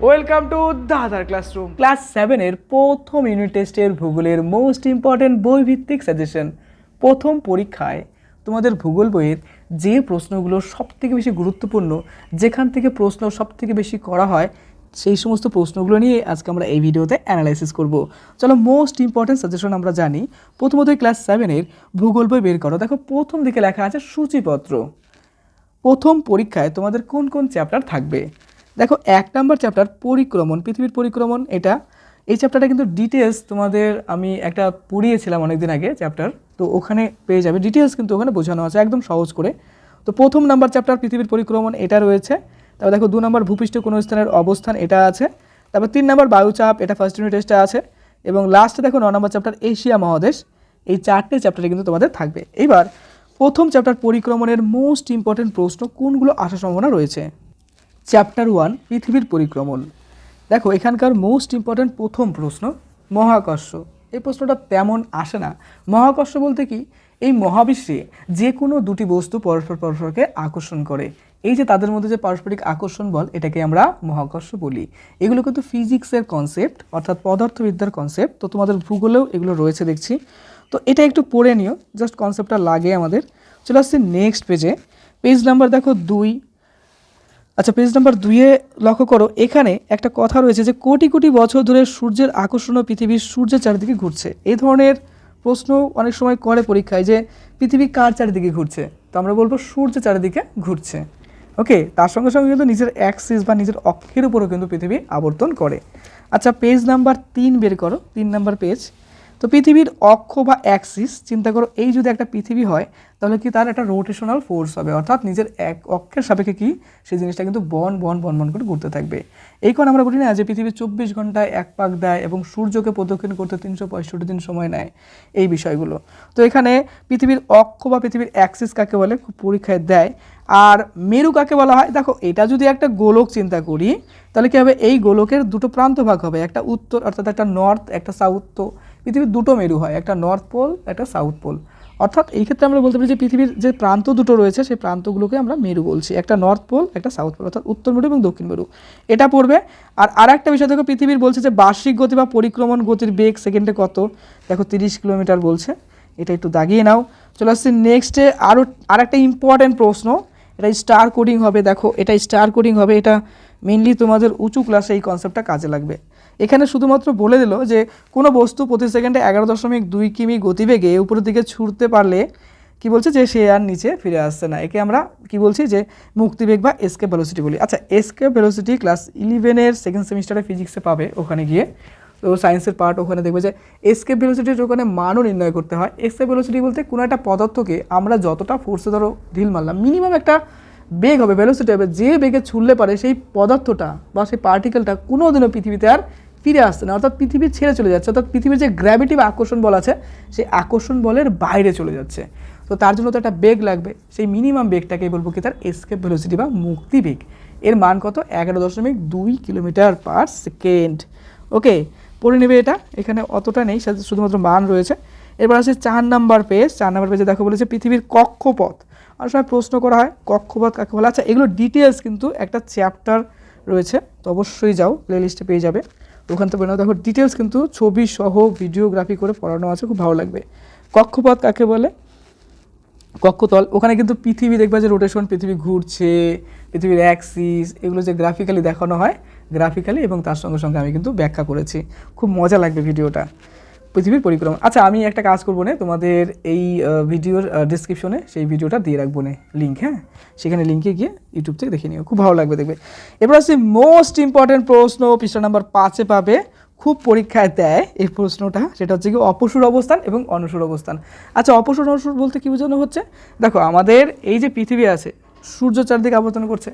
Welcome to দাদার classroom. Class 7 এর প্রথম ইউনিট টেস্টের ভূগোলের মোস্ট ইম্পর্টেন্ট বই ভিত্তিক সাজেশন। প্রথম পরীক্ষায় তোমাদের ভূগোল বইয়ের যে প্রশ্নগুলো সবথেকে বেশি গুরুত্বপূর্ণ, যেখান থেকে প্রশ্ন সবথেকে বেশি করা হয়, সেই সমস্ত প্রশ্নগুলো নিয়ে আজকে আমরা এই ভিডিওতে অ্যানালাইসিস করব। চলো মোস্ট ইম্পর্টেন্ট সাজেশন আমরা জানি। প্রথমতই ক্লাস 7 এর ভূগোল বই বের করো। দেখো প্রথম দিকে লেখা আছে সূচিপত্র। প্রথম পরীক্ষায় তোমাদের কোন কোন চ্যাপ্টার থাকবে। দেখো 1 নম্বর চ্যাপ্টার পরিক্রমণ, পৃথিবীর পরিক্রমণ। এই চ্যাপ্টারটা কিন্তু ডিটেলস তোমাদের আমি একটা পড়িয়েছিলাম অনেকদিন আগে চ্যাপ্টার, তো ওখানে পেয়ে যাবে ডিটেলস, কিন্তু ওখানে বোঝানো আছে একদম সহজ করে। তো প্রথম নাম্বার চ্যাপ্টার পৃথিবীর পরিক্রমণ এটা রয়েছে। তারপর দেখো 2 নম্বর ভূপৃষ্ঠ কোন স্থানের অবস্থান এটা আছে। তারপর 3 নম্বর বায়ুচাপ, এটা ফার্স্ট ইউনিট টেস্টে আছে। এবং লাস্টে দেখো 9 নম্বর চ্যাপ্টার এশিয়া মহাদেশ। এই 4টে চ্যাপ্টারে কিন্তু তোমাদের থাকবে। এইবার প্রথম চ্যাপ্টার পরিক্রমণের মোস্ট ইম্পর্টেন্ট প্রশ্ন কোনগুলো আসার সম্ভাবনা রয়েছে। চ্যাপ্টার 1 পৃথিবীর পরিক্রমণ। দেখো এখানকার মোস্ট ইম্পর্ট্যান্ট প্রথম প্রশ্ন মহাকর্ষ। এই প্রশ্নটা তেমন আসে না। মহাকর্ষ বলতে কি, এই মহাবিশ্বে যে কোনো দুটি বস্তু পরস্পরকে আকর্ষণ করে, এই যে তাদের মধ্যে যে পারস্পরিক আকর্ষণ বল, এটাকে আমরা মহাকর্ষ বলি। এগুলো কিন্তু ফিজিক্সের কনসেপ্ট, অর্থাৎ পদার্থবিদ্যার কনসেপ্ট। তো তোমাদের ভূগোলেও এগুলো রয়েছে দেখছি। তো এটা একটু পড়ে নিও, জাস্ট কনসেপ্টটা লাগে আমাদের। চলে আসছি নেক্সট পেজে। পেজ নাম্বার দেখো 2। আচ্ছা, পেজ নাম্বার 2-এ লক্ষ্য করো, এখানে একটা কথা রয়েছে যে কোটি কোটি বছর ধরে সূর্যের আকর্ষণ পৃথিবীর সূর্যের চারিদিকে ঘুরছে। এই ধরনের প্রশ্ন অনেক সময় করে পরীক্ষায় যে পৃথিবী কার চারিদিকে ঘুরছে, তো আমরা বলবো সূর্যের চারিদিকে ঘুরছে। ওকে, তার সঙ্গে সঙ্গে কিন্তু নিজের অ্যাক্সিস বা নিজের অক্ষের উপরও কিন্তু পৃথিবী আবর্তন করে। আচ্ছা, পেজ নাম্বার 3 বের করো, 3 নাম্বার পেজ। তো পৃথিবীর অক্ষ বা অ্যাক্সিস চিন্তা করো, এই যদি একটা পৃথিবী হয় তাহলে কি তার একটা রোটেশনাল ফোর্স হবে, অর্থাৎ নিজের এক অক্ষের সাপেক্ষে কি সেই জিনিসটা কিন্তু বন করে ঘুরতে থাকবে। এই কারণে আমরা বলি না যে পৃথিবী 24 ঘন্টায় এক পাক দেয় এবং সূর্যকে প্রদক্ষিণ করতে 365 দিন সময় নেয়, এই বিষয়গুলো। তো এখানে পৃথিবীর অক্ষ বা পৃথিবীর অ্যাক্সিস কাকে বলে খুব পরীক্ষায় দেয়। আর মেরু কাকে বলা হয়, দেখো এটা যদি একটা গোলক চিন্তা করি তাহলে কী হবে, এই গোলকের দুটো প্রান্ত ভাগ হবে, একটা উত্তর অর্থাৎ একটা নর্থ, একটা সাউথ। তো পৃথিবীর দুটো মেরু হয়, একটা নর্থ পোল, একটা সাউথ পোল। অর্থাৎ এই ক্ষেত্রে আমরা বলতে পারি যে পৃথিবীর যে প্রান্ত দুটো রয়েছে সেই প্রান্তগুলোকে আমরা মেরু বলছি, একটা নর্থ পোল, একটা সাউথ পোল, অর্থাৎ উত্তর মেরু এবং দক্ষিণ মেরু। এটা পড়বে। আর একটা বিষয় দেখো, পৃথিবীর বলছে যে বার্ষিক গতি বা পরিক্রমণ গতির বেগ সেকেন্ডে কত, দেখো 30 কিলোমিটার বলছে। এটা একটু দাগিয়ে নাও। চলে আসছি নেক্সটে, আর একটা ইম্পর্টেন্ট প্রশ্ন, এটা স্টার কোডিং হবে। দেখো এটা স্টার কোডিং হবে, এটা মেনলি তোমাদের উঁচু ক্লাসে এই কনসেপ্টটা কাজে লাগবে। এখানে শুধুমাত্র বলে দিল যে কোনো বস্তু প্রতি সেকেন্ডে 11.2 কিমি গতিবেগে উপরের দিকে ছুটতে পারলে কি বলছে যে সে আর নিচে ফিরে আসছে না। একে আমরা কি বলছি যে মুক্তিবেগ বা এসকেপ ভেলোসিটি বলি। আচ্ছা, এসকেপ ভেলোসিটি ক্লাস 11-এর সেকেন্ড সেমিস্টারে ফিজিক্সে পাবে, ওখানে গিয়ে। তো সায়েন্সের পার্ট, ওখানে দেখবে যে এসকেপ ভেলোসিটির ওখানে মানও নির্ণয় করতে হয়। এসকেপ ভেলোসিটি বলতে কোনো একটা পদার্থকে আমরা যতটা ফোর্সে ধরো ঢিল মারলাম, মিনিমাম একটা বেগ হবে, ভেলোসিটি হবে, যে বেগে ছুড়লে পারে সেই পদার্থটা বা সেই পার্টিকেলটা কোনো দিনও পৃথিবীতে আর ফিরে আসছে না, অর্থাৎ পৃথিবীর ছেড়ে চলে যাচ্ছে, অর্থাৎ পৃথিবীর যে গ্র্যাভিটি বা আকর্ষণ বল আছে সেই আকর্ষণ বলের বাইরে চলে যাচ্ছে। তো তার জন্য তো একটা বেগ লাগবে, সেই মিনিমাম বেগটাকে বলবো কি তার এসকেপ ভেলোসিটি বা মুক্তি বেগ। এর মান কত, 11.2 কিলোমিটার পার সেকেন্ড। ওকে, পড়ে নেবে এটা, এখানে অতটা নেই, শুধুমাত্র মান রয়েছে। এবার আসে 4 নাম্বার পেজ। 4 নাম্বার পেজে দেখো বলেছে পৃথিবীর কক্ষপথ। অনেক সময় প্রশ্ন করা হয় কক্ষপথ কাকে বলে। আচ্ছা, এগুলো ডিটেলস কিন্তু একটা চ্যাপ্টার রয়েছে, তো অবশ্যই যাও, প্লে লিস্টে পেয়ে যাবে, ওখান থেকে দেখো ডিটেলস কিন্তু ছবি সহ ভিডিওগ্রাফি করে পড়ানো আছে, খুব ভালো লাগবে। কক্ষপথ কাকে বলে, কক্ষতল। ওখানে কিন্তু পৃথিবী দেখবা যে রোটেশন, পৃথিবী ঘুরছে, পৃথিবীর অ্যাক্সিস, এগুলো যে গ্রাফিক্যালি দেখানো হয়, গ্রাফিক্যালি, এবং তার সঙ্গে সঙ্গে আমি কিন্তু ব্যাখ্যা করেছি, খুব মজা লাগবে ভিডিওটা, পৃথিবীর পরিক্রমা। আচ্ছা, আমি একটা কাজ করবো না, তোমাদের এই ভিডিওর ডিসক্রিপশনে সেই ভিডিওটা দিয়ে রাখবো না লিঙ্ক, হ্যাঁ, সেখানে লিঙ্কে গিয়ে ইউটিউব থেকে দেখে নিও, খুব ভালো লাগবে দেখবে। এবার আসছে মোস্ট ইম্পর্টেন্ট প্রশ্ন, পৃষ্ঠা নাম্বার 5-এ পাবে, খুব পরীক্ষায় দেয় এই প্রশ্নটা, সেটা হচ্ছে কি অপসূর অবস্থান এবং অনুসূর অবস্থান। আচ্ছা, অপসূর অনুসূর বলতে কী বোঝানো হচ্ছে, দেখো আমাদের এই যে পৃথিবী আছে, সূর্য চারদিকে আবর্তন করছে,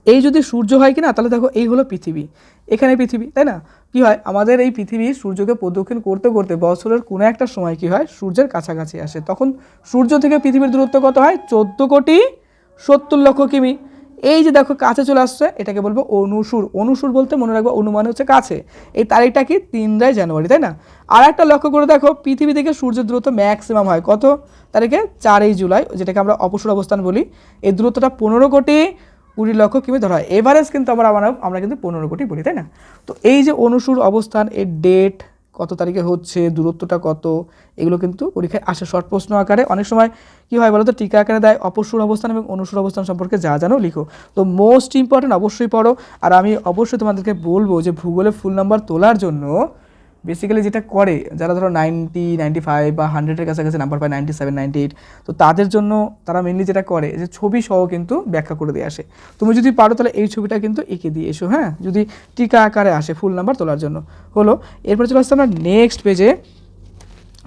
এই যদি সূর্য হয় কি না, তাহলে দেখো এই হলো পৃথিবী, এখানে পৃথিবী, তাই না? কি হয়, আমাদের এই পৃথিবী সূর্যকে প্রদক্ষিণ করতে করতে বছরের কোনো একটা সময় কি হয়, সূর্যের কাছাকাছি আসে, তখন সূর্য থেকে পৃথিবীর দূরত্ব কত হয়, 14,70,00,000 কিমি। এই যে দেখো কাছে চলে আসছে, এটাকে বলবো অনুসূর। অনুসূর বলতে মনে রাখবো, অনুমান হচ্ছে কাছে। এই তারিখটা কি 3 জানুয়ারি, তাই না? আর একটা লক্ষ্য করে দেখো, পৃথিবী থেকে সূর্যের দূরত্ব ম্যাক্সিমাম হয় কত তারিখে, 4 জুলাই, যেটাকে আমরা অপসূর অবস্থান বলি। এই দূরত্বটা 15,59,00,000 20 লক্ষ কিমি ধরা হয়। এভারেজ কিন্তু আমরা কিন্তু 15 কোটি বলি, তাই না? তো এই যে অনুসুর অবস্থান, এর ডেট কত তারিখে হচ্ছে, দূরত্বটা কত, এগুলো কিন্তু পরীক্ষায় আসে শর্ট প্রশ্ন আকারে। অনেক সময় কী হয় বলো তো, টিকা আকারে দেয় অপসুর অবস্থান এবং অনুসুর অবস্থান সম্পর্কে যা জানো লিখো। তো মোস্ট ইম্পর্টেন্ট অবশ্যই পড়ো। আর আমি অবশ্যই তোমাদেরকে বলবো যে ভূগোলে ফুল নাম্বার তোলার জন্য বেসিক্যালি যেটা করে, যারা ধরো 90, 95 বা 100-এর কাছাকাছি নাম্বার পায়, 97, 98, তো তাদের জন্য তারা মেনলি যেটা করে যে ছবি সহ কিন্তু ব্যাখ্যা করে দিয়ে আসে। তুমি যদি পারো তাহলে এই ছবিটা কিন্তু এঁকে দিয়ে এসো, হ্যাঁ, যদি টিকা আকারে আসে ফুল নাম্বার তোলার জন্য। হলো, এরপরে চলে আসছে আমরা নেক্সট পেজে।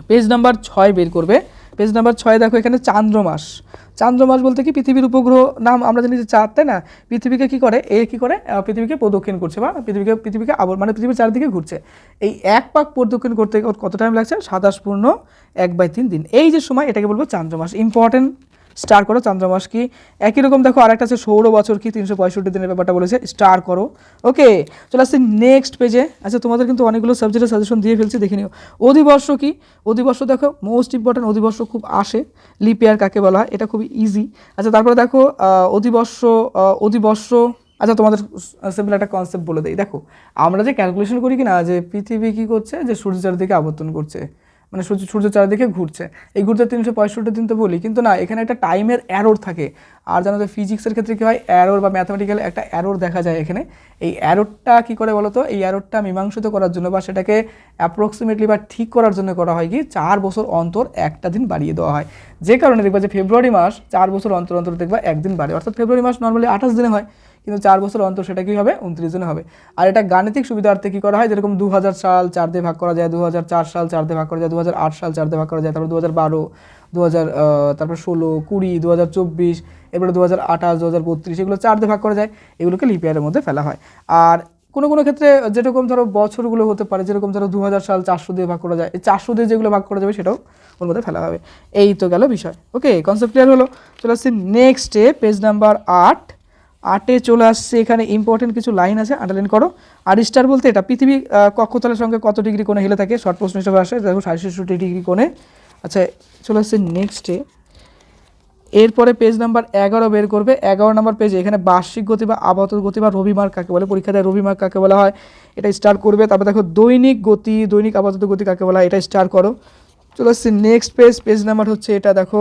পেজ নাম্বার 6 বের করবে। পেজ নাম্বার 6 দেখো এখানে চান্দ্রমাস। চান্দ্রমাস বলতে কি, পৃথিবীর উপগ্রহ নাম আমরা জানি যে চাঁদ, তাই না? পৃথিবীকে কী করে, পৃথিবীকে প্রদক্ষিণ করছে বা পৃথিবীকে মানে পৃথিবীর চারদিকে ঘুরছে। এই এক পাক প্রদক্ষিণ করতে কত টাইম লাগছে? 27.1/3 দিন। এই যে সময়, এটাকে বলবো চান্দ্রমাস। ইম্পর্টেন্ট, স্টার করো চান্দ্রমাস কি। একই রকম দেখো আরেকটা আছে সৌর বছর কি, 365 দিনের ব্যাপারটা বলেছে, স্টার করো। ওকে, চলে আসছি নেক্সট পেজে। আচ্ছা, তোমাদের কিন্তু অনেকগুলো সাবজেক্টের সাজেশন দিয়ে ফেলছি, দেখে নিও। অধিবর্ষ কি, অধিবর্ষ দেখো মোস্ট ইম্পর্টেন্ট, অধিবর্ষ খুব আসে। লিপ ইয়ার কাকে বলা হয়, এটা খুবই ইজি। আচ্ছা, তারপরে দেখো অধিবর্ষ। আচ্ছা, তোমাদের সিম্পল একটা কনসেপ্ট বলে দেই। দেখো, আমরা যে ক্যালকুলেশন করি কি না, যে পৃথিবী কী করছে, যে সূর্যের চারদিকে আবর্তন করছে, মানে সূর্য চারিদিকে ঘুরছে, এই ঘুরতে 365 দিন তো বলি, কিন্তু না, এখানে একটা টাইমের অ্যারোর থাকে। আর জানো তো ফিজিক্সের ক্ষেত্রে কী হয়, অ্যারোর বা ম্যাথামেটিক্যাল একটা অ্যারোর দেখা যায় এখানে। এই অ্যারোরটা কী করে বলো তো, এই অ্যারোরটা মীমাংসিত করার জন্য বা সেটাকে অ্যাপ্রক্সিমেটলি বা ঠিক করার জন্য করা হয় কি, 4 বছর অন্তর একটা দিন বাড়িয়ে দেওয়া হয়। যে কারণে দেখবা যে ফেব্রুয়ারি মাস 4 বছর অন্তর অন্তর দেখবা একদিন বাড়ে, অর্থাৎ ফেব্রুয়ারি মাস নর্মালি 28 দিনে হয়, কিন্তু 4 বছর অন্তর সেটা কী হবে, 29 দিনে হবে। আর এটা গাণিতিক সুবিধার্থে কী করা হয়, যেরকম 2000 সাল 4 দিয়ে ভাগ করা যায়, 2004 সাল 4 দিয়ে ভাগ করা যায়, 2008 সাল 4 দিয়ে ভাগ করা যায়, তারপর 2012, 2000, তারপর 16, 20, 2024, এরপরে 2028, 2032, এগুলো 4 দিয়ে ভাগ করা যায়, এগুলোকে লিপ ইয়ারের মধ্যে ফেলা হয়। আর কোনো কোনো ক্ষেত্রে যেরকম ধরো বছরগুলো হতে পারে, যেরকম ধরো 2000 সাল 400 দিয়ে ভাগ করা যায়, এই 400 দিয়ে যেগুলো ভাগ করা যাবে সেটাও ওর মধ্যে ফেলা হবে। এই তো গেল বিষয়। ওকে, কনসেপ্ট ক্লিয়ার হলো। চলে আসছি নেক্সটে, পেজ নাম্বার 8-এ চলে আসছে। এখানে ইম্পর্টেন্ট কিছু লাইন আছে, আন্ডারলাইন করো। আর স্টার বলতে এটা পৃথিবী কক্ষতলের সঙ্গে কত ডিগ্রি কোণে হেলে থাকে, শর্ট প্রশ্ন হিসেবে আসে, দেখো 66 ডিগ্রি কোণে। আচ্ছা, চলে আসছে নেক্সটে। এরপরে পেজ নাম্বার 11 বের করবে। 11 নম্বর পেজে এখানে বার্ষিক গতি বা আপাত গতি বা রবিমার্ক কাকে বলে, পরীক্ষা দেয় রবিমার্ক কাকে বলা হয়, এটা স্টার করবে। তারপর দেখো দৈনিক গতি, দৈনিক আপাতত গতি কাকে বলা হয়, এটা স্টার করো। চলে আসছে নেক্সট পেজ। পেজ নাম্বার হচ্ছে এটা দেখো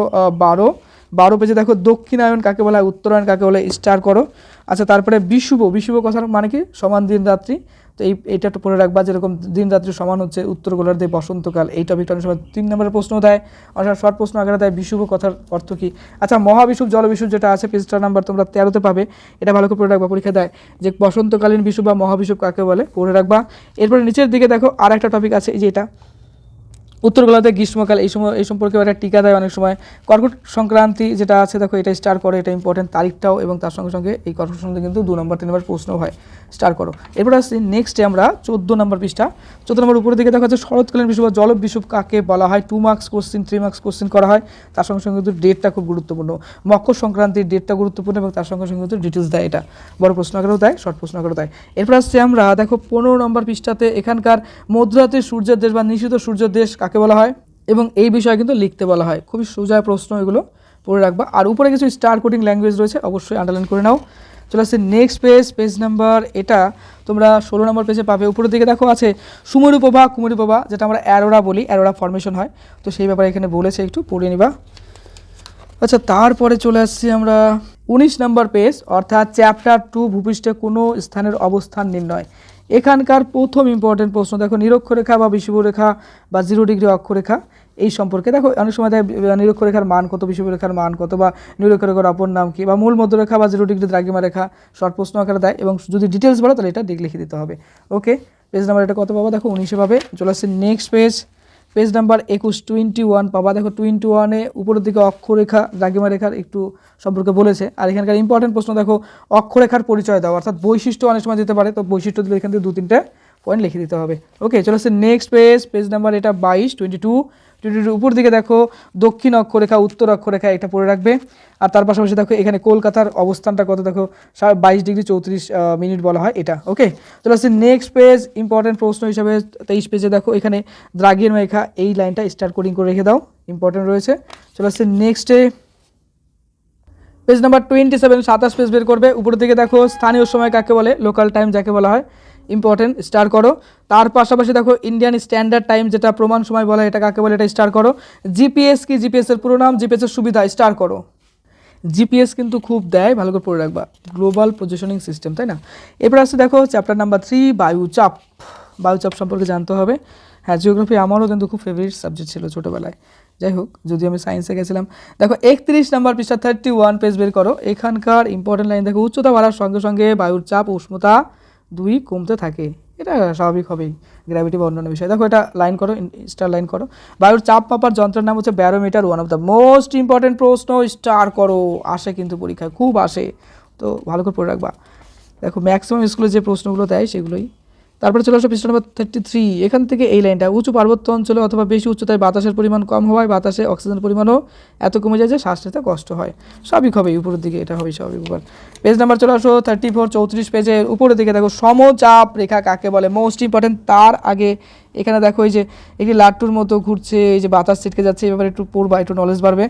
12 পেজে দেখো দক্ষিণায়ন কাকে বলা হয়, উত্তরায়ণ কাকে বলে, স্টার করো। আচ্ছা, তারপরে বিষুব কথার মানে কি, সমান দিন রাত্রি। তো এইটা একটু পড়ে রাখবা, যেরকম দিন রাত্রি সমান হচ্ছে উত্তর গোলার্ধে বসন্তকাল। এই টপিকটা অনেক সময় 3 নম্বরের প্রশ্ন দেয়, অনেক শর্ট প্রশ্ন আকারে দেয়। বিষুব কথার অর্থ কী? আচ্ছা, মহাবিষুব জলবিষুব যেটা আছে, পেজটা নাম্বার তোমরা 13-তে পাবে, এটা ভালো করে পড়ে রাখবা, পরীক্ষা দেয় যে বসন্তকালীন বিষুব বা মহাবিষুব কাকে বলে, পড়ে রাখবা। এরপরে নিচের দিকে দেখো আর একটা টপিক আছে, এই যে এটা উত্তর গোলার্ধে গ্রীষ্মকাল, এই সম্পর্কে একটা টিকা দেয় অনেক সময়। কর্কট সংক্রান্তি যেটা আছে দেখো, এটা স্টার করো, এটা ইম্পর্টেন্ট তারিখটাও, এবং তার সঙ্গে সঙ্গে এই কর্কট সংক্রান্তি কিন্তু 2 নম্বর 3 নম্বর প্রশ্ন হয়, স্টার করো। এরপর আসছি নেক্সটে আমরা 14 নম্বর পৃষ্ঠা। 14 নম্বর উপরের দিকে দেখা যাচ্ছে শরৎকালীন বিষুব বা জল বিষুব কাকে বলা হয়, 2 মার্কস কোশ্চিন, 3 মার্কস কোশ্চিন করা হয়। তার সঙ্গে সঙ্গে কিন্তু ডেটটা খুব গুরুত্বপূর্ণ, মকর সংক্রান্তির ডেটটা গুরুত্বপূর্ণ, এবং তার সঙ্গে সঙ্গে কিন্তু ডিটেলস দেয়, এটা বড় প্রশ্ন আকারেও দেয়, শর্ট প্রশ্ন আকারেও দেয়। এরপর আসছে আমরা দেখো 15 নম্বর পৃষ্ঠাতে, এখানকার মধ্যরাতে সূর্যের দেশ বা নিশীথ সূর্যের দেশ কাকে বলা হয়, এবং এই বিষয়ে কিন্তু লিখতে বলা হয়। খুবই সোজা প্রশ্ন, এগুলো পড়ে রাখবা। আর উপরে কিছু স্টার কোডিং ল্যাঙ্গুয়েজ রয়েছে, অবশ্যই আন্ডারলাইন করে নাও। চলে আসছে নেক্সট পেজ। পেজ নাম্বার এটা তোমরা 16 নম্বর পেজে পাবে। উপরের দিকে দেখো আছে সুমেরু প্রভা, কুমেরু প্রভা, যেটা আমরা অ্যারোরা বলি, অ্যারোরা ফর্মেশন হয়, তো সেই ব্যাপারে এখানে বলেছে, একটু পড়ে নিবা। আচ্ছা, তারপরে চলে আসছি আমরা 19 নম্বর পেজ, অর্থাৎ চ্যাপ্টার 2 ভূপৃষ্ঠে কোনো স্থানের অবস্থান নির্ণয়। এখানকার প্রথম ইম্পর্টেন্ট প্রশ্ন দেখো, নিরক্ষরেখা বা বিষুবরেখা বা 0 ডিগ্রি অক্ষরেখা, এই সম্পর্কে দেখো অনেক সময় দেয় নিরক্ষরেখার মান কত, বিষুবরেখার মান কত, বা নিরক্ষরেখার অপর নাম কি, বা মূল মধ্যরেখা বা 0 ডিগ্রি দ্রাঘিমা রেখা, শর্ট প্রশ্ন আকারে দেয়, এবং যদি ডিটেলস বলো তাহলে এটা লিখে দিতে হবে। ওকে, পেজ নাম্বার এটা কত পাবা, দেখো 19-এ পাবে। চলে আসছে নেক্সট পেজ। পেজ নাম্বার 21 পাবা। দেখো 21-এ উপরের দিকে অক্ষরেখা দ্রাঘিমা রেখার একটু সম্পর্কে বলেছে। আর এখানকার ইম্পর্টেন্ট প্রশ্ন দেখো, অক্ষরেখার পরিচয় দাও, অর্থাৎ বৈশিষ্ট্য অনেক সময় দিতে পারে, তো বৈশিষ্ট্য দিলে এখান থেকে 2-3টে পয়েন্ট লিখে দিতে হবে। ওকে, চলে আসছে নেক্সট পেজ। পেজ নাম্বার এটা 22 উপর দিকে দেখো দক্ষিণ অক্ষরেখা, উত্তর অক্ষরেখা, এটা পড়ে রাখবে। আর তার পাশাপাশি দেখো এখানে কলকাতার অবস্থানটা কত, দেখো 22 ডিগ্রি 34 মিনিট বলা হয়, এটা। ওকে, চলে আসছে নেক্সট পেজ। ইম্পর্টেন্ট প্রশ্ন হিসাবে 23 পেজে দেখো এখানে দ্রাঘিমা রেখা, এই লাইনটা স্টার কোডিং করে রেখে দাও, ইম্পর্টেন্ট রয়েছে। চলে আসছে নেক্সটে। পেজ নাম্বার 27 27 পেজ বের করবে। উপরের দিকে দেখো স্থানীয় সময় কাকে বলে, লোকাল টাইম যাকে বলা হয়, ইম্পর্টেন্ট, স্টার করো। তার পাশাপাশি দেখো ইন্ডিয়ান স্ট্যান্ডার্ড টাইম যেটা প্রমাণ সময় বলা হয়, এটা কাকে বলে, এটা স্টার করো। জিপিএস কি, জিপিএস এর পুরো নাম, জিপিএস এর সুবিধা, স্টার করো। জিপিএস কিন্তু খুব দেয়, ভালো করে পড়ে রাখবা, গ্লোবাল পজিশনিং সিস্টেম, তাই না। এবার আসছে দেখো চ্যাপ্টার নাম্বার 3 বায়ুচাপ। বায়ুচাপ সম্পর্কে জানতে হবে। হ্যাঁ, জিওগ্রাফি আমারও কিন্তু খুব ফেভারিট সাবজেক্ট ছিল ছোটোবেলায়, যাই হোক যদি আমি সায়েন্সে গেছিলাম। দেখো 31 নাম্বার পৃষ্ঠা 31 পেজ বের করো। এখানকার ইম্পর্টেন্ট লাইন দেখো, উচ্চতা বাড়ার সঙ্গে সঙ্গে বায়ুর চাপ উষ্ণতা দুই কমতে থাকে, এটা স্বাভাবিক হবেই, গ্র্যাভিটি বা অন্যান্য বিষয়। দেখো এটা লাইন করো, স্টার লাইন করো। বায়ুর চাপ মাপার যন্ত্রের নাম হচ্ছে barometer, one of the most important প্রশ্ন, স্টার করো, আসে কিন্তু পরীক্ষায়, খুব আসে, তো ভালো করে পড়ে রাখবা। দেখো ম্যাক্সিমাম স্কুলে যে প্রশ্নগুলো দেয় সেগুলোই। তারপরে চলে আসো পৃষ্ঠা নম্বর 33। এখান থেকে এই লাইনটা, উঁচু পার্বত্য অঞ্চলে অথবা বেশি উচ্চতায় বাতাসের পরিমাণ কম হওয়ায় বাতাসে অক্সিজেনের পরিমাণও এত কমে যায় যে শ্বাস নিতে কষ্ট হয়। স্বাভাবিক হবে, উপরের দিকে এটা হবে স্বাভাবিক ব্যাপার। পেজ নাম্বার চলে আসো 34 34 পেজের উপরের দিকে দেখো সমচাপ রেখা কাকে বলে, মোস্ট ইম্পর্টেন্ট। তার আগে এখানে দেখো এই যে একটি লাট্টুর মতো ঘুরছে, এই যে বাতাস ছিটকে যাচ্ছে, এই ব্যাপারে একটু পড়বা, একটু নলেজ বাড়বে।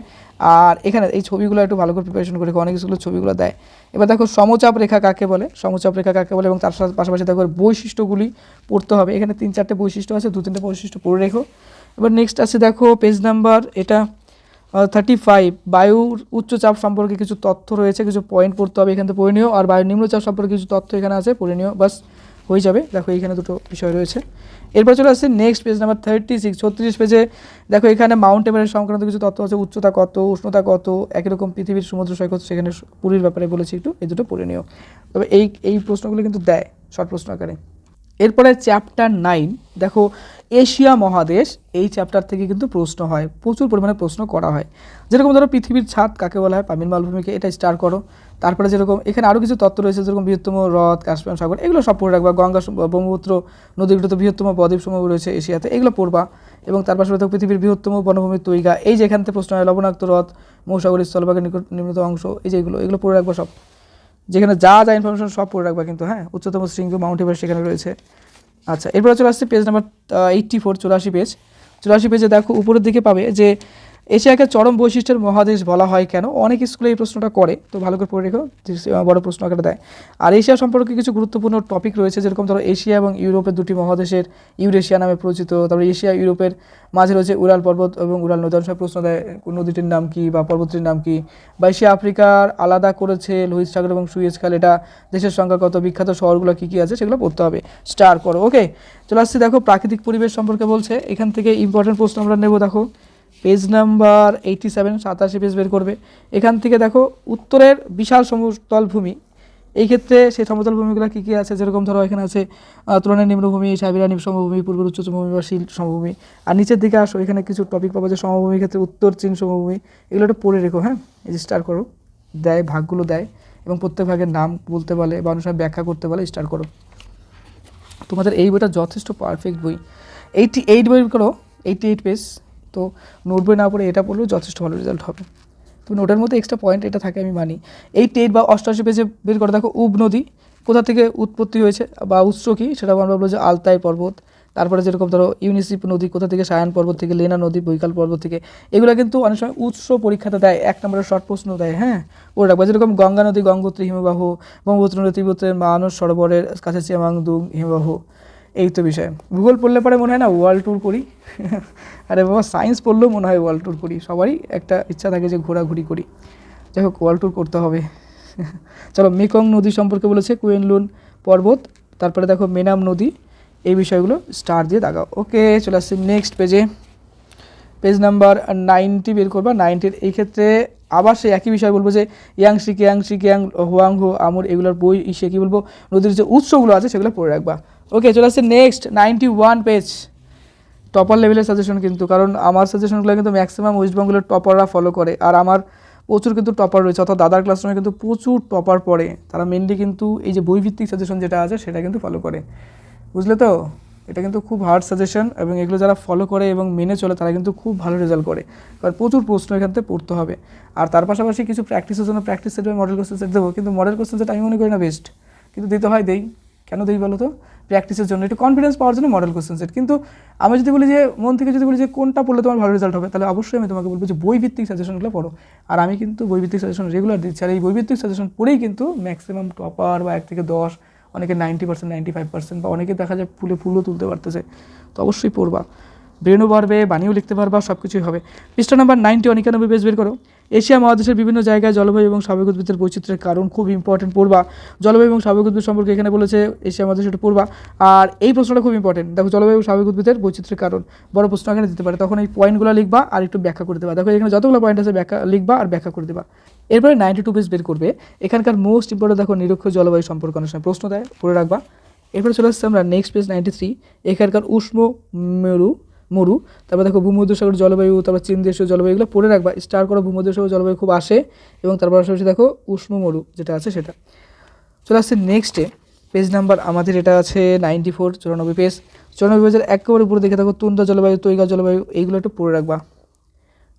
আর এখানে এই ছবিগুলো একটু ভালো করে প্রিপারেশন করে, অনেক স্কুলে ছবিগুলো দেয়। এবার দেখো সমচাপ রেখা কাকে বলে, সমচাপ রেখা কাকে বলে, এবং তার পাশাপাশি দেখো বৈশিষ্ট্যগুলি পড়তে হবে। এখানে 3-4টে বৈশিষ্ট্য আছে, 2-3টে বৈশিষ্ট্য পড়ে রেখো। এবার নেক্সট আছে দেখো পেজ নাম্বার এটা 35, বায়ুর উচ্চচাপ সম্পর্কে কিছু তথ্য রয়েছে, কিছু পয়েন্ট পড়তে হবে, এখান থেকে পড়ে নিও। আর বায়ুর নিম্নচাপ সম্পর্কে কিছু তথ্য এখানে আছে, পড়ে নিও, বাস হয়ে যাবে। দেখো এইখানে দুটো বিষয় রয়েছে। এরপর চলে আসছে নেক্সট পেজ নাম্বার 36 36 পেজে দেখো এখানে মাউন্ট এভারেস্ট সংক্রান্ত কিছু তথ্য আছে, উচ্চতা কত, উষ্ণতা কত, একই রকম পৃথিবীর সমুদ্র সৈকত, সেখানে পুরীর ব্যাপারে বলেছি একটু, এই দুটো পড়ে নিও। তবে এই প্রশ্নগুলো কিন্তু দেয় শর্ট প্রশ্ন আকারে। এরপরে চ্যাপ্টার 9 দেখো এশিয়া মহাদেশ, এই চ্যাপ্টার থেকে কিন্তু প্রশ্ন হয়, প্রচুর পরিমাণে প্রশ্ন করা হয়। যেরকম ধরো পৃথিবীর ছাদ কাকে বলা হয়, পামির মালভূমিকে, এটা স্টার করো। তারপরে যেরকম এখানে আরও কিছু তথ্য রয়েছে, যেরকম বৃহত্তম হ্রদ কাস্পিয়ান সাগর, এগুলো সব পড়ে রাখবা। গঙ্গা ব্রহ্মপুত্র নদীগুলো তো বৃহত্তম বদ্বীপ সমূহ রয়েছে এশিয়াতে, এগুলো পড়বা। এবং তার পাশাপাশি দেখো পৃথিবীর বৃহত্তম বনভূমির তৈগা, এই যে এখান থেকে প্রশ্ন হয়, লবণাক্ত হ্রদ, মহাসাগরীয় স্থলভাগের নিম্নতম অংশ, এই যে এগুলো পড়ে রাখবা সব, যেখানে যা যা ইনফরমেশন সব পড়ে রাখবা কিন্তু। হ্যাঁ, উচ্চতম শৃঙ্গ মাউন্ট এভারেস্ট সেখানে রয়েছে। আচ্ছা, এরপরে চলে আসছে পেজ নাম্বার 84 84 পেজ। 84 পেজে দেখো উপরের দিকে পাবে যে এশিয়াকে চরম বৈশিষ্ট্যের মহাদেশ বলা হয় কেন, অনেক স্কুলে এই প্রশ্নটা করে, তো ভালো করে পড়ে রেখো, বড় প্রশ্ন আকারে দেয়। আর এশিয়া সম্পর্কে কিছু গুরুত্বপূর্ণ টপিক রয়েছে, যেরকম ধরো এশিয়া এবং ইউরোপের দুটি মহাদেশের ইউরেশিয়া নামে পরিচিত। তারপরে এশিয়া ইউরোপের মাঝে রয়েছে উরাল পর্বত এবং উরাল নদী, সব প্রশ্ন দেয়, নদীটির নাম কি বা পর্বতটির নাম কি। বা এশিয়া আফ্রিকার আলাদা করেছে লোহিত সাগর এবং সুয়েজ খাল, এটা দেশের সংখ্যা কত, বিখ্যাত শহরগুলো কী কী আছে সেগুলো পড়তে হবে, স্টার করো। ওকে, চলে আসছি দেখো প্রাকৃতিক পরিবেশ সম্পর্কে বলছে, এখান থেকে ইম্পর্টেন্ট প্রশ্ন আমরা নেব। দেখো পেজ নাম্বার 87 87 পেজ বের করবে। এখান থেকে দেখো উত্তরের বিশাল সমতল ভূমি, এই ক্ষেত্রে সেই সমতল ভূমিগুলো কী কী আছে, যেরকম ধরো এখানে আছে তুলনায় নিম্নভূমি, সাইবেরিয়ান সমভূমি, পূর্বের উচ্চ সমভূমি বা শিল সমভূমি। আর নিচের দিকে আসো, এখানে কিছু টপিক পাবো যে সমভূমির ক্ষেত্রে উত্তর চীন সমভূমি, এগুলো একটু পড়ে রেখো। হ্যাঁ, রেজিস্টার করো, দেয় ভাগগুলো দেয়, এবং প্রত্যেক ভাগের নাম বলতে বলে বা অনুসারে ব্যাখ্যা করতে বলে, স্টার করো। তোমাদের এই বইটা যথেষ্ট পারফেক্ট বই, 88 বই করো, 88 পেজ। তো নোট বই না পড়ে এটা পড়লেও যথেষ্ট ভালো রেজাল্ট হবে। তো নোটের মধ্যে এক্সট্রা পয়েন্ট এটা থাকে আমি মানি। 88 বা 88 পেজে বের করে দেখো উব নদী কোথা থেকে উৎপত্তি হয়েছে বা উৎস কী, সেটা আমরা বলবো যে আলতাই পর্বত। তারপরে যেরকম ধরো ইউনিসিপ নদী কোথা থেকে, সায়ান পর্বত থেকে, লেনা নদী বৈকাল পর্বত থেকে, এগুলো কিন্তু অনেক সময় উৎস পরীক্ষাতে দেয়, 1 নম্বরের শর্ট প্রশ্ন দেয়। হ্যাঁ, ওটা রাখবো। যেরকম গঙ্গা নদী গঙ্গোত্রী হিমবাহ, ব্রহ্মপুত্র নদী তিব্বতের মানস সরোবরের কাছে চেমাংদুং হিমবাহ, এই তো বিষয়। ভূগোল পড়লে পরে মনে হয় না ওয়ার্ল্ড ট্যুর করি, আরে বাবা সায়েন্স পড়লেও মনে হয় ওয়ার্ল্ড ট্যুর করি, সবারই একটা ইচ্ছা থাকে যে ঘোরাঘুরি করি, যাই হোক ওয়ার্ল্ড ট্যুর করতে হবে। চলো মেকং নদী সম্পর্কে বলেছে, কুয়েনলুন পর্বত, তারপরে দেখো মেনাম নদী, এই বিষয়গুলো স্টার দিয়ে দাগাও। ওকে, চলে আসছি নেক্সট পেজে, পেজ নাম্বার 90 বের করবা। 90 এই ক্ষেত্রে আবার সেই একই বিষয় বলবো যে ইয়াংশি কিয়াং হুয়াংহো আমুর, এগুলোর বই সে কী বলবো, নদীর যে উৎসগুলো আছে সেগুলো পড়ে রাখবা। ওকে, চলে আসছে নেক্সট 91 পেজ, টপার লেভেলের সাজেশন কিন্তু, কারণ আমার সাজেশনগুলো কিন্তু ম্যাক্সিমাম ওয়েস্ট বেঙ্গলের টপাররা ফলো করে, আর আমার প্রচুর কিন্তু টপার রয়েছে, অর্থাৎ দাদার ক্লাসরুমে কিন্তু প্রচুর টপার পড়ে, তারা মেনলি কিন্তু এই যে বইভিত্তিক সাজেশন যেটা আছে সেটা কিন্তু ফলো করে, বুঝলে তো। এটা কিন্তু খুব হার্ড সাজেশন, এবং এগুলো যারা ফলো করে এবং মেনে চলে তারা কিন্তু খুব ভালো রেজাল্ট করে, কারণ প্রচুর প্রশ্ন এখান থেকে পড়তে হবে। আর তার পাশাপাশি কিছু প্র্যাকটিসের জন্য practice set model question set দেবো, কিন্তু মডেল কোশ্চেন সেট আমি মনে করি না বেস্ট, কিন্তু দিতে হয়, দেই। কেন দেই বলো তো, প্র্যাকটিসের জন্য, একটু কনফিডেন্স পাওয়ার জন্য মডেল কোশ্চেন সেট। কিন্তু আমি যদি বলি যে মন থেকে যদি বলি যে কোনটা পড়লে তোমার ভালো রেজাল্ট হবে, তাহলে অবশ্যই আমি তোমাকে বলবো যে বইভিত্তিক সাজেশনগুলো পড়ো। আর আমি কিন্তু বইভিত্তিক সাজেশন রেগুলার দিচ্ছি, আর এই বইভিত্তিক সাজেশন পড়েই কিন্তু ম্যাক্সিমাম টপার বা 1 থেকে 10, অনেকে 90%, 95% বা অনেকে দেখা যায় ফুলও তুলতে পারতেছে। তো অবশ্যই পড়বা, ব্রেনও বাড়বে, বাণীও লিখতে পারবা, সব কিছুই হবে। পৃষ্ঠা নাম্বার 90 91 পেজ বের করো। এশিয়া মহাদেশের বিভিন্ন জায়গায় জলবায়ু এবং স্বাভাবিক উদ্ভিদের বৈচিত্র্যের কারণ, খুব ইম্পর্টেন্ট, পড়বা। জলবায়ু এবং স্বাভাবিক উদ্ভিদ সম্পর্কে এখানে বলেছে এশিয়া মহাদেশে, এটা পড়বা। আর এই প্রশ্নটা খুব ইম্পর্টেন্ট, দেখো জলবায়ু এবং স্বাভাবিক উদ্ভিদের বৈচিত্র্যের কারণ, বড় প্রশ্ন এখানে দিতে পারে, তখন এই পয়েন্টগুলো লিখবা আর একটু ব্যাখ্যা করে দেবা। দেখো এখানে যতগুলো পয়েন্ট আছে ব্যাখ্যা লিখবা আর ব্যাখ্যা করে দেবা। এরপরে 92 পেজ বের করবে। এখানকার মোস্ট ইম্পর্টেন্ট দেখো নিরক্ষীয় জলবায়ু সম্পর্কে অনেক সময় প্রশ্ন দেয়, পড়ে রাখবা। এরপরে চলে আসছে আমরা নেক্সট পেজ 93, এখানকার উষ্ণ মরু, তারপর দেখো ভূমধ্যসাগর জলবায়ু, তারপর চীন দেশীয় জলবায়ু, এগুলো পড়ে রাখবা, স্টার করো। ভূমধ্যসাগর জলবায়ু খুব আসে, এবং তারপর পাশাপাশি দেখো উষ্ণ মরু যেটা আছে সেটা। চলে আসছে নেক্সটে পেজ নাম্বার আমাদের এটা আছে 94, 94 পেজ। 94 পেজের একেবারে উপরে দেখে থাকো তুন্দ্রা জলবায়ু, তৈগা জলবায়ু, এইগুলো একটু পড়ে রাখবা।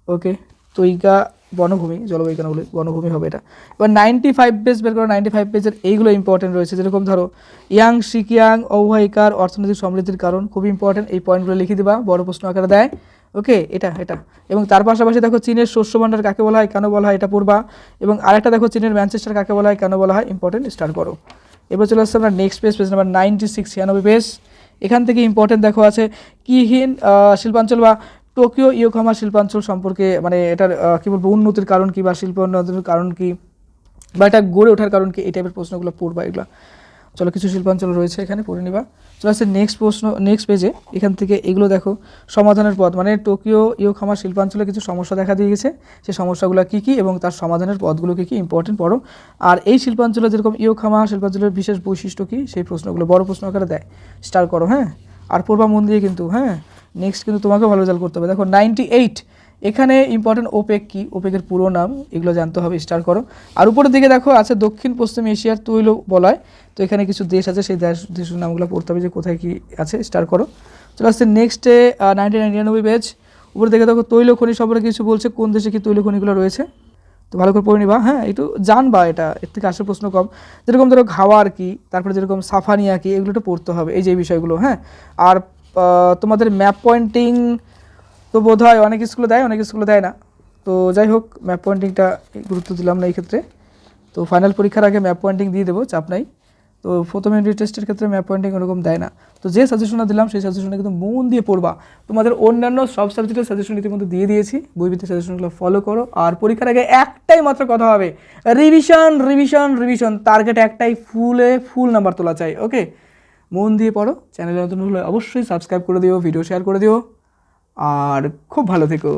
ওকে, তৈগা বনভূমি, জলবায়ু কেন বলে, বনভূমি হবে এটা। এবার 95 পেজ বের করো। 95 পেজের এইগুলো ইম্পর্টেন্ট রয়েছে, যেরকম ধরো ইয়াং শিকিয়াং অববাহিকার অর্থনৈতিক সমৃদ্ধির কারণ, খুব ইম্পর্টেন্ট, এই পয়েন্টগুলো লিখে দিবা, বড় প্রশ্ন আকারে দেয়। ওকে, এটা এবং তার পাশাপাশি দেখো চীনের শস্য ভাণ্ডার কাকে বলা হয়, কেন বলা হয়, এটা পড়বা। এবং আরেকটা দেখো চীনের ম্যানচেস্টার কাকে বলা হয়, কেন বলা হয়, ইম্পর্টেন্ট, স্টার্ট করো। এবার চলে আসছে আমরা next page, page number 96, 96 page. এখান থেকে ইম্পর্টেন্ট দেখো আছে কিহিন শিল্পাঞ্চল বা টোকিও ইয়োকোহামা শিল্পাঞ্চল সম্পর্কে, মানে এটার কী বলবো, উন্নতির কারণ কী বা শিল্প উন্নতির কারণ কী বা এটা গড়ে ওঠার কারণ কী, এই টাইপের প্রশ্নগুলো পড়বা এগুলো। চলো, কিছু শিল্পাঞ্চল রয়েছে এখানে, পড়ে নিবা। চলে আসছে নেক্সট প্রশ্ন, নেক্সট পেজে। এখান থেকে এগুলো দেখো সমাধানের পথ, মানে টোকিও ইয়োকোহামা শিল্পাঞ্চলে কিছু সমস্যা দেখা দিয়ে গেছে, সেই সমস্যাগুলো কী কী এবং তার সমাধানের পথগুলো কী কী, ইম্পর্টেন্ট পড়ো। আর এই শিল্পাঞ্চলে যেরকম ইয়োকোহামা শিল্পাঞ্চলের বিশেষ বৈশিষ্ট্য কী, সেই প্রশ্নগুলো বড় প্রশ্ন আকারে দেয়, স্টার করো। হ্যাঁ, আর পড়বা মন দিয়ে কিন্তু। হ্যাঁ, নেক্সট কিন্তু তোমাকে ভালো রেজাল্ট করতে হবে। দেখো 98, এখানে ইম্পর্টেন্ট ওপেক কি, ওপেকের পুরো নাম, এগুলো জানতে হবে, স্টার করো। আর উপরের দিকে দেখো আছে দক্ষিণ পশ্চিম এশিয়ার তৈল বলয়, তো এখানে কিছু দেশ আছে, সেই দেশের নামগুলো পড়তে হবে যে কোথায় কি আছে, স্টার করো। চলে আসছে নেক্সটে 99 পেজ। উপরে দিকে দেখো তৈল খনি সম্পর্কে কিছু বলছে, কোন দেশে কি তৈল খনিগুলো রয়েছে, তো ভালো করে পড়ে নিবা। হ্যাঁ, একটু জানবা, এটা এর থেকে আসার প্রশ্ন কম। যেরকম ধরো ঘাওয়ার কি, তারপরে যেরকম সাফানিয়া কি, এগুলো একটু পড়তে হবে, এই যে বিষয়গুলো। হ্যাঁ, আর তোমাদের ম্যাপ পয়েন্টিং তো বোধ হয় অনেক স্কুলে দেয়, অনেক স্কুলে দেয় না, তো যাই হোক ম্যাপ পয়েন্টিংটা গুরুত্ব দিলাম না এই ক্ষেত্রে। তো ফাইনাল পরীক্ষার আগে ম্যাপ পয়েন্টিং দিয়ে দেবো, চাপ নাই। তো প্রথম ইউনিট টেস্টের ক্ষেত্রে ম্যাপ পয়েন্টিং ওরকম দেয় না। তো যে সাজেশনটা দিলাম সেই সাজেশনটা কিন্তু মন দিয়ে পড়বা। তোমাদের অন্যান্য সব সাবজেক্টের সাজেশন ইতিমধ্যে দিয়ে দিয়েছি, বইভিত্তিক সাজেশনগুলো ফলো করো। আর পরীক্ষার আগে একটাই মাত্র কথা হবে, রিভিশন রিভিশন রিভিশন, টার্গেট একটাই, ফুল নাম্বার তোলা চাই। ওকে, মন দিয়ে পড়ো। চ্যানেলে নতুন হলে অবশ্যই সাবস্ক্রাইব করে দিও, ভিডিও শেয়ার করে দিও, আর খুব ভালো থেকো।